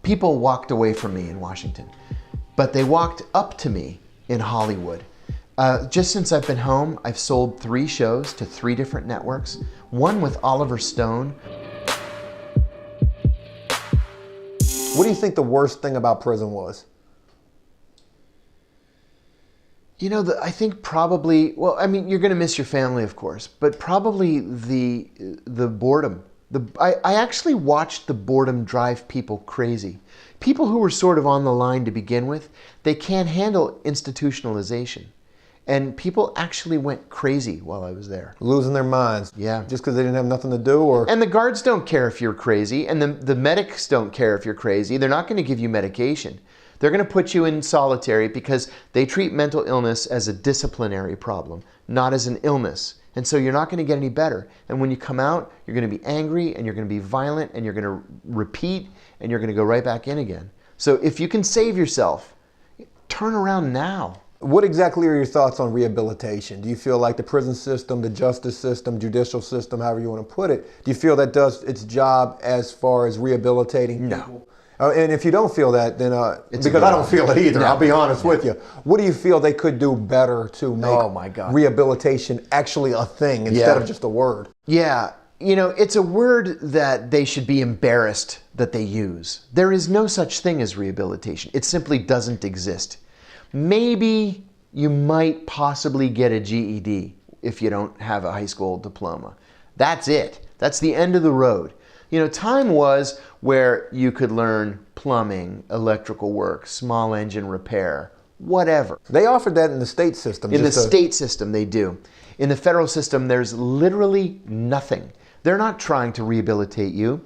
People walked away from me in Washington, but they walked up to me in Hollywood. Just since I've been home, I've sold 3 shows to 3 different networks, one with Oliver Stone. What do you think the worst thing about prison was? You know, I think probably, well, I mean, you're going to miss your family, of course, but probably the boredom. I actually watched the boredom drive people crazy. People who were sort of on the line to begin with, they can't handle institutionalization. And people actually went crazy while I was there. Losing their minds. Yeah. Just because they didn't have nothing to do? Or And the guards don't care if you're crazy, and the medics don't care if you're crazy. They're not going to give you medication. They're going to put you in solitary because they treat mental illness as a disciplinary problem, not as an illness. And so you're not going to get any better. And when you come out, you're going to be angry, and you're going to be violent, and you're going to repeat, and you're going to go right back in again. So if you can save yourself, turn around now. what exactly are your thoughts on rehabilitation? Do you feel like the prison system, the justice system, judicial system, however you want to put it, do you feel that does its job as far as rehabilitating people? No. And if you don't feel that, then because I don't feel it either, No. I'll be honest with you. What do you feel they could do better to make rehabilitation actually a thing instead of just a word? Yeah, you know, it's a word that they should be embarrassed that they use. There is no such thing as rehabilitation. It simply doesn't exist. Maybe you might possibly get a GED if you don't have a high school diploma. That's it. That's the end of the road. You know, time was where you could learn plumbing, electrical work, small engine repair, whatever. They offered that in the state system. In the state system, they do. In the federal system, there's literally nothing. They're not trying to rehabilitate you.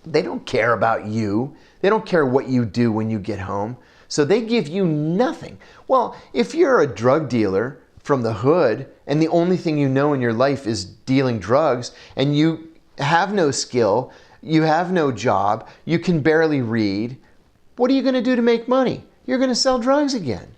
They don't care about you. They don't care what you do when you get home. So they give you nothing. Well, if you're a drug dealer from the hood and the only thing you know in your life is dealing drugs and you have no skill, you have no job, you can barely read, what are you going to do to make money? You're going to sell drugs again.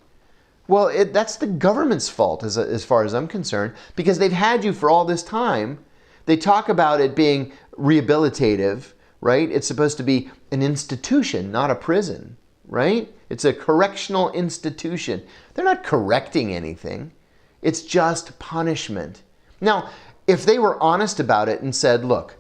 Well, that's the government's fault as far as I'm concerned, because they've had you for all this time. They talk about it being rehabilitative, right? It's supposed to be an institution, not a prison, right? It's a correctional institution. They're not correcting anything. It's just punishment. Now, if they were honest about it and said, look,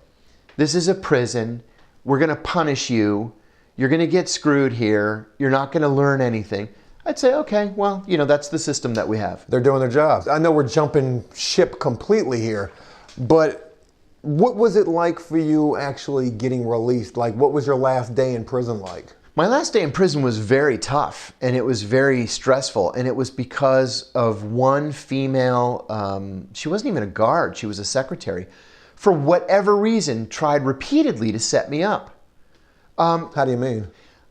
this is a prison, we're going to punish you, you're going to get screwed here, you're not going to learn anything, I'd say, okay, well, you know, that's the system that we have. They're doing their jobs. I know we're jumping ship completely here, but what was it like for you actually getting released? Like, what was your last day in prison like? My last day in prison was very tough, and it was very stressful, and it was because of one female, she wasn't even a guard, she was a secretary, for whatever reason, tried repeatedly to set me up. How do you mean?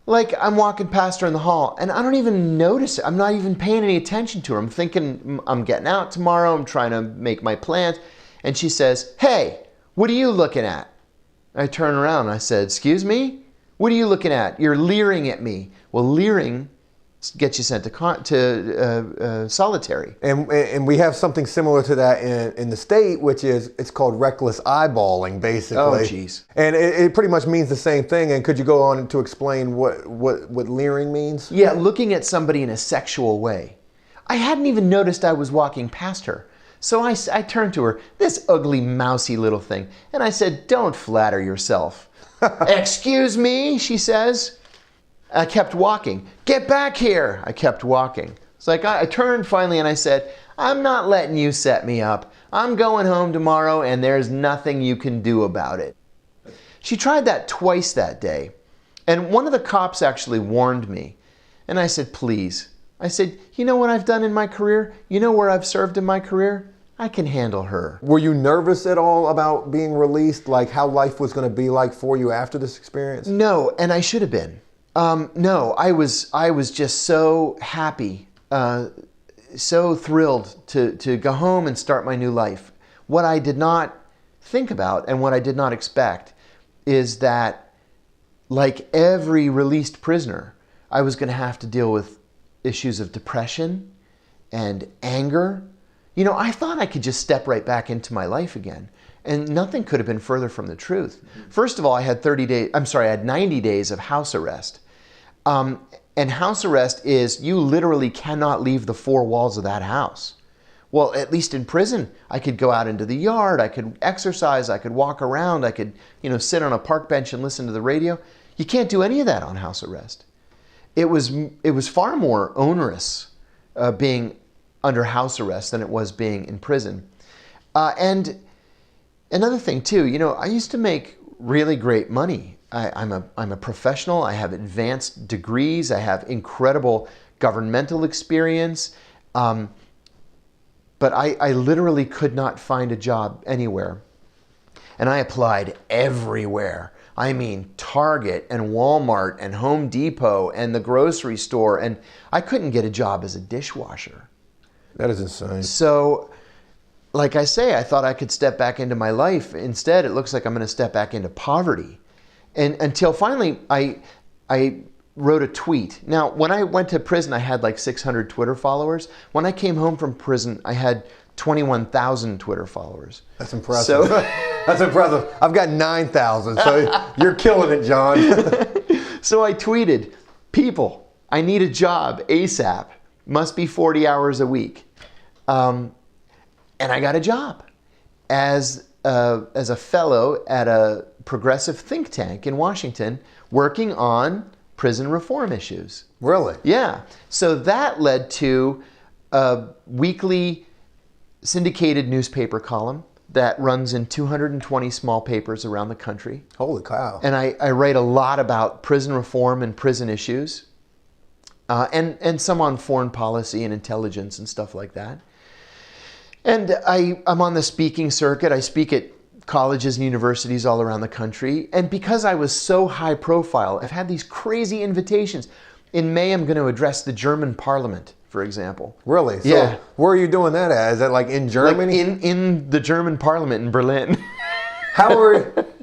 Like, I'm walking past her in the hall, and I don't even notice it. I'm not even paying any attention to her. I'm thinking I'm getting out tomorrow, I'm trying to make my plans, and she says, hey, what are you looking at? I turn around and I said, excuse me? What are you looking at? You're leering at me. Well, leering gets you sent to solitary. And we have something similar to that in the state, which is, it's called reckless eyeballing, basically. Oh, jeez. And it pretty much means the same thing. And could you go on to explain what leering means? Yeah, looking at somebody in a sexual way. I hadn't even noticed I was walking past her. So I turned to her, this ugly, mousy little thing, and I said, don't flatter yourself. Excuse me, she says. I kept walking. Get back here. I kept walking. It's like I turned finally and I said, I'm not letting you set me up. I'm going home tomorrow and there's nothing you can do about it. She tried that twice that day. And one of the cops actually warned me. And I said, please. I said, you know what I've done in my career? You know where I've served in my career? I can handle her. Were you nervous at all about being released? Like how life was going to be like for you after this experience? No, and I should have been. No, I was just so happy, so thrilled to go home and start my new life. What I did not think about and what I did not expect is that, like every released prisoner, I was going to have to deal with issues of depression and anger. You know, I thought I could just step right back into my life again. And nothing could have been further from the truth. First of all, I had 90 days of house arrest. And house arrest is you literally cannot leave the four walls of that house. Well, at least in prison, I could go out into the yard, I could exercise, I could walk around, I could, sit on a park bench and listen to the radio. You can't do any of that on house arrest. It was far more onerous being under house arrest than it was being in prison. And another thing too, I used to make really great money. I'm a professional. I have advanced degrees. I have incredible governmental experience. But I literally could not find a job anywhere. And I applied everywhere. I mean, Target and Walmart and Home Depot and the grocery store. And I couldn't get a job as a dishwasher. That is insane. So, like I say, I thought I could step back into my life. Instead, it looks like I'm going to step back into poverty. And until finally, I wrote a tweet. Now, when I went to prison, I had like 600 Twitter followers. When I came home from prison, I had 21,000 Twitter followers. That's impressive. That's impressive. I've got 9,000, so you're killing it, John. So I tweeted, people, I need a job ASAP. Must be 40 hours a week. And I got a job as a fellow at a progressive think tank in Washington working on prison reform issues. Really? Yeah. So that led to a weekly syndicated newspaper column that runs in 220 small papers around the country. Holy cow. And I write a lot about prison reform and prison issues, and some on foreign policy and intelligence and stuff like that. And I'm on the speaking circuit. I speak at colleges and universities all around the country. And because I was so high profile, I've had these crazy invitations. In May, I'm going to address the German parliament, for example. Really? So yeah. Where are you doing that at? Is that like in Germany? Like in the German parliament in Berlin.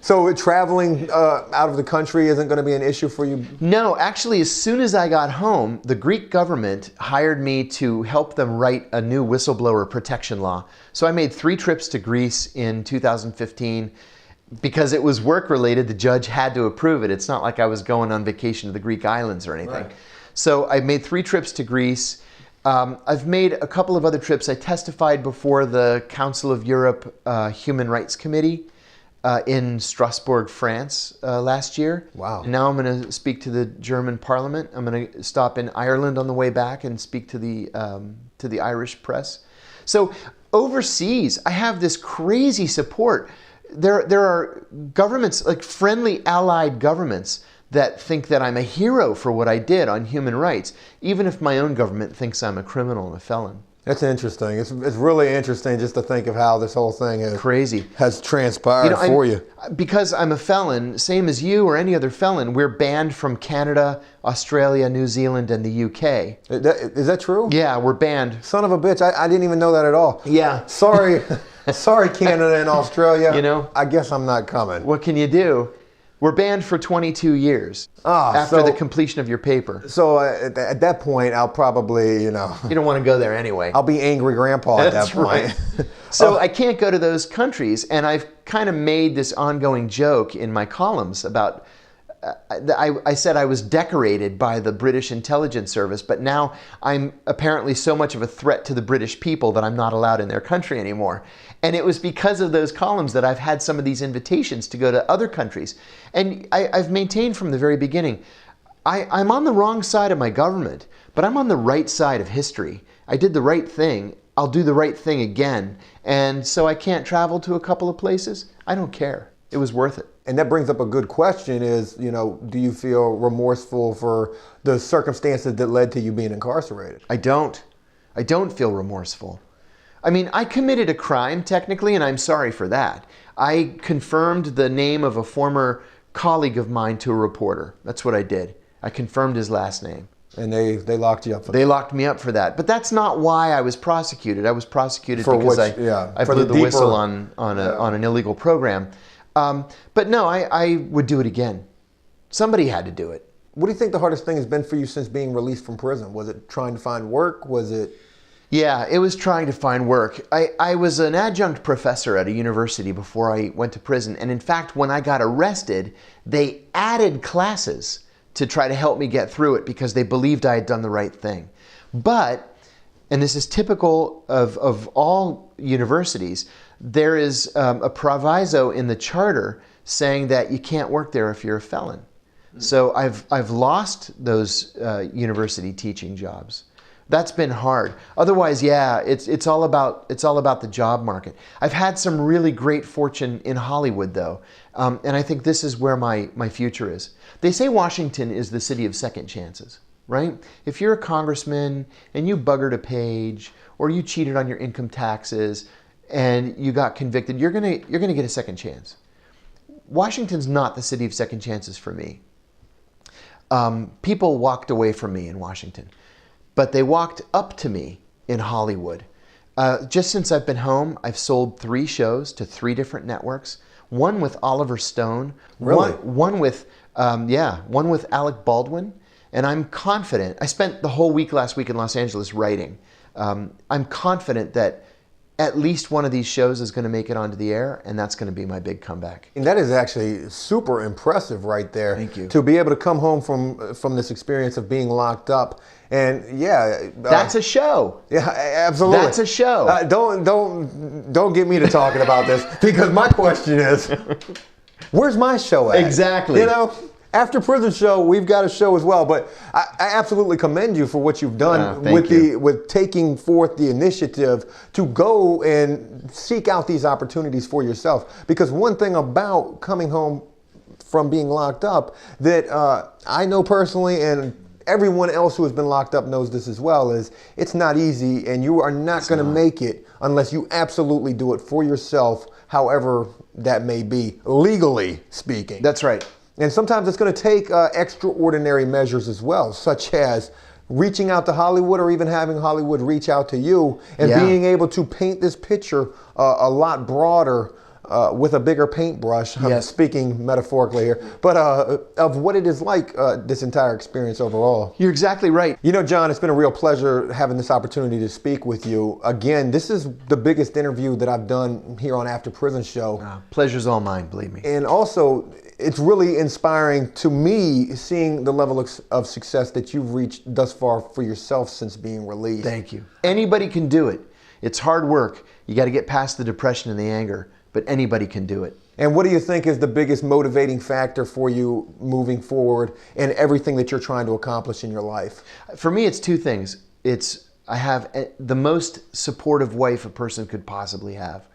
So traveling out of the country isn't going to be an issue for you? No, actually, as soon as I got home, the Greek government hired me to help them write a new whistleblower protection law. So I made 3 trips to Greece in 2015. Because it was work-related, the judge had to approve it. It's not like I was going on vacation to the Greek islands or anything. Right. So I made 3 trips to Greece. I've made a couple of other trips. I testified before the Council of Europe Human Rights Committee in Strasbourg, France last year. Wow. And now I'm going to speak to the German Parliament. I'm going to stop in Ireland on the way back and speak to the Irish press. So overseas, I have this crazy support. There are governments, like friendly allied governments, that think that I'm a hero for what I did on human rights, even if my own government thinks I'm a criminal and a felon. That's interesting. It's really interesting just to think of how this whole thing has transpired for you. Because I'm a felon, same as you or any other felon, we're banned from Canada, Australia, New Zealand, and the UK. Is that true? Yeah, we're banned. Son of a bitch, I didn't even know that at all. Yeah. Sorry, Canada and Australia. I guess I'm not coming. What can you do? We're banned for 22 years after the completion of your paper. So at that point, I'll probably, You don't want to go there anyway. I'll be angry grandpa at that point. Right. So I can't go to those countries, and I've kind of made this ongoing joke in my columns about, I said I was decorated by the British intelligence service, but now I'm apparently so much of a threat to the British people that I'm not allowed in their country anymore. And it was because of those columns that I've had some of these invitations to go to other countries. And I've maintained from the very beginning, I'm on the wrong side of my government, but I'm on the right side of history. I did the right thing. I'll do the right thing again. And so I can't travel to a couple of places. I don't care. It was worth it. And that brings up a good question is, do you feel remorseful for the circumstances that led to you being incarcerated? I don't. I don't feel remorseful. I mean, I committed a crime technically, and I'm sorry for that. I confirmed the name of a former colleague of mine to a reporter. That's what I did. I confirmed his last name. And they locked you up for that? They locked me up for that. But that's not why I was prosecuted. I was prosecuted because I blew the whistle on an illegal program. But no, I would do it again. Somebody had to do it. What do you think the hardest thing has been for you since being released from prison? Was it trying to find work? Was it Yeah, it was trying to find work. I was an adjunct professor at a university before I went to prison. And in fact, when I got arrested, they added classes to try to help me get through it because they believed I had done the right thing. But, and this is typical of all universities, there is a proviso in the charter saying that you can't work there if you're a felon. So I've lost those university teaching jobs. That's been hard. Otherwise, yeah, it's all about the job market. I've had some really great fortune in Hollywood, though, and I think this is where my future is. They say Washington is the city of second chances, right? If you're a congressman and you buggered a page or you cheated on your income taxes and you got convicted, you're gonna get a second chance. Washington's not the city of second chances for me. People walked away from me in Washington, but they walked up to me in Hollywood. Just since I've been home, I've sold 3 shows to 3 different networks. One with Oliver Stone, really? one with Alec Baldwin, and I'm confident. I spent the whole week last week in Los Angeles writing. I'm confident that at least one of these shows is going to make it onto the air, and that's going to be my big comeback. And that is actually super impressive right there. Thank you. To be able to come home from this experience of being locked up. And yeah. That's a show. Yeah, absolutely. That's a show. Don't get me to talking about this, because my question is, where's my show at? Exactly. You know? After Prison Show, we've got a show as well, but I absolutely commend you for what you've done with taking forth the initiative to go and seek out these opportunities for yourself. Because one thing about coming home from being locked up that I know personally, and everyone else who has been locked up knows this as well, is it's not easy, and you are not going to make it unless you absolutely do it for yourself, however that may be, legally speaking. That's right. And sometimes it's going to take extraordinary measures as well, such as reaching out to Hollywood or even having Hollywood reach out to you and being able to paint this picture a lot broader with a bigger paintbrush. I'm speaking metaphorically here, but of what it is like this entire experience overall. You're exactly right. You know, John, it's been a real pleasure having this opportunity to speak with you. Again, this is the biggest interview that I've done here on After Prison Show. Pleasure's all mine, believe me. And also, it's really inspiring to me seeing the level of success that you've reached thus far for yourself since being released. Thank you. Anybody can do it. It's hard work. You got to get past the depression and the anger, but anybody can do it. And what do you think is the biggest motivating factor for you moving forward in everything that you're trying to accomplish in your life? For me, it's 2 things. I have the most supportive wife a person could possibly have.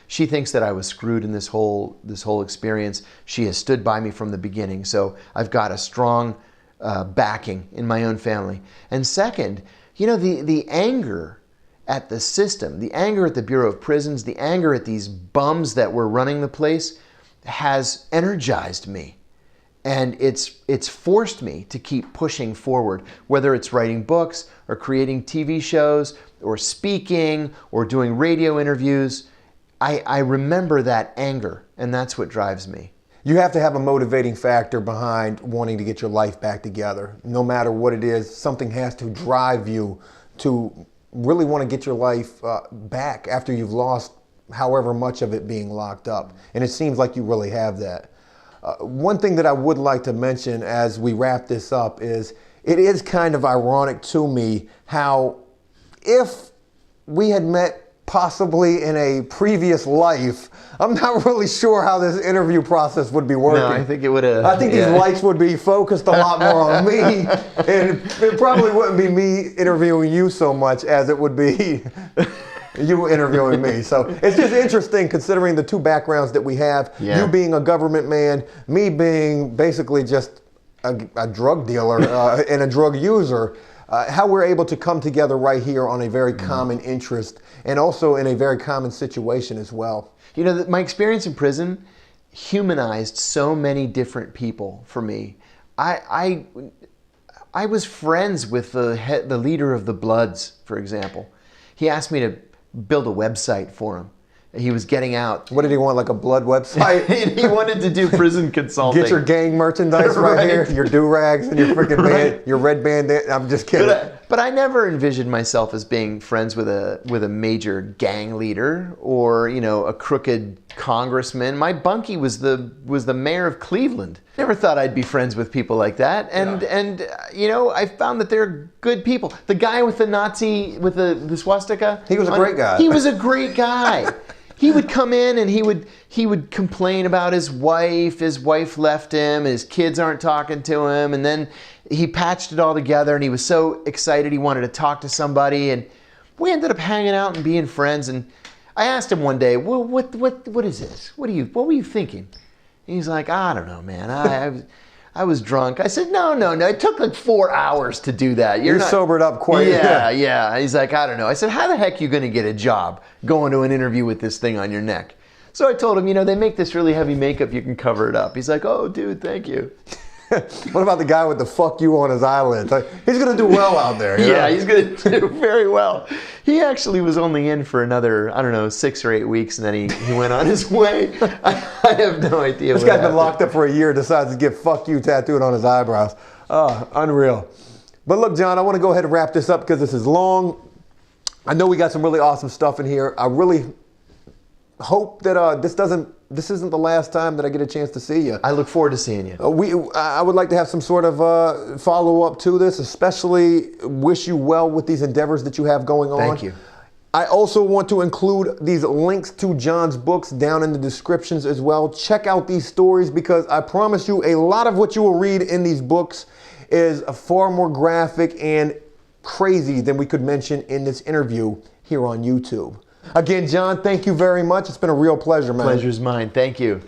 She thinks that I was screwed in this whole experience. She has stood by me from the beginning, so I've got a strong backing in my own family. And second, you know, the anger at the system, the anger at the Bureau of Prisons, the anger at these bums that were running the place has energized me. And it's forced me to keep pushing forward, whether it's writing books or creating TV shows or speaking or doing radio interviews. I remember that anger, and that's what drives me. You have to have a motivating factor behind wanting to get your life back together. No matter what it is, something has to drive you to really want to get your life back after you've lost however much of it being locked up. And it seems like you really have that. One thing that I would like to mention as we wrap this up is it is kind of ironic to me how if we had met possibly in a previous life, I'm not really sure how this interview process would be working. No, I think it would have. I think these lights would be focused a lot more on me, and it probably wouldn't be me interviewing you so much as it would be you interviewing me. So it's just interesting considering the 2 backgrounds that we have. You being a government man, me being basically just a drug dealer and a drug user. How we're able to come together right here on a very common interest and also in a very common situation as well. You know, my experience in prison humanized so many different people for me. I was friends with the leader of the Bloods, for example. He asked me to build a website for him. He was getting out. What did he want, like a blood website? He wanted to do prison consulting. Get your gang merchandise right here, your do-rags and your freaking band, your red bandana. I'm just kidding. But I never envisioned myself as being friends with a major gang leader or, you know, a crooked congressman. My bunkie was the mayor of Cleveland. Never thought I'd be friends with people like that. And you know, I found that they're good people. The guy with the Nazi, with the swastika. He was a great guy. He was a great guy. He would come in and he would complain about his wife. His wife left him. His kids aren't talking to him. And then he patched it all together, and he was so excited he wanted to talk to somebody. And we ended up hanging out and being friends. And I asked him one day, well, what is this? What were you thinking? And he's like, I don't know, man. I was drunk. I said, no. It took like 4 hours to do that. You're sobered up quite. Yeah. He's like, I don't know. I said, how the heck are you going to get a job going to an interview with this thing on your neck? So I told him, you know, they make this really heavy makeup. You can cover it up. He's like, oh, dude, thank you. What about the guy with the fuck you on his eyelids? Like, he's going to do well out there. You know? He's going to do very well. He actually was only in for another, I don't know, 6 or 8 weeks, and then he went on his way. I have no idea. This guy's been locked up for a year, decides to get fuck you tattooed on his eyebrows. Unreal. But look, John, I want to go ahead and wrap this up because this is long. I know we got some really awesome stuff in here. I really hope that this isn't the last time that I get a chance to see you. I look forward to seeing you. I would like to have some sort of follow-up to this, especially wish you well with these endeavors that you have going on. Thank you. I also want to include these links to John's books down in the descriptions as well. Check out these stories because I promise you a lot of what you will read in these books is far more graphic and crazy than we could mention in this interview here on YouTube. Again, John, thank you very much. It's been a real pleasure, man. Pleasure's mine. Thank you.